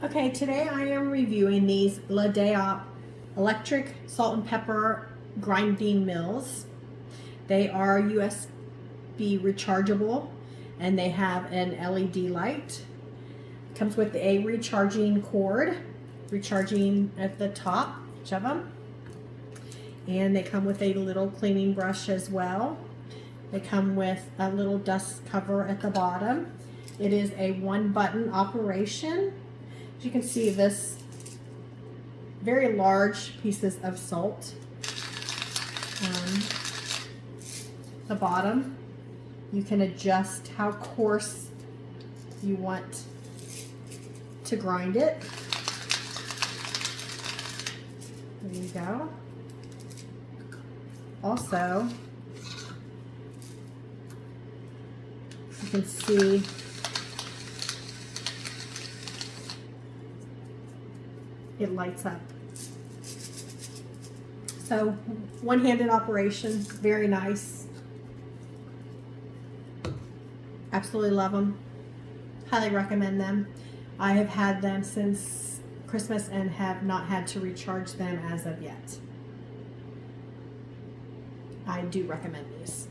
Okay, today I am reviewing these La Deop electric salt and pepper grinding mills. They are USB rechargeable and they have an LED light. Comes with a recharging cord, recharging at the top, each of them. And they come with a little cleaning brush as well. They come with a little dust cover at the bottom. It is a one button operation. As you can see, this very large pieces of salt. The bottom, you can adjust how coarse you want to grind it. There you go. Also, you can see it lights up. So one-handed operation, very nice. Absolutely love them. Highly recommend them. I have had them since Christmas and have not had to recharge them as of yet. I do recommend these.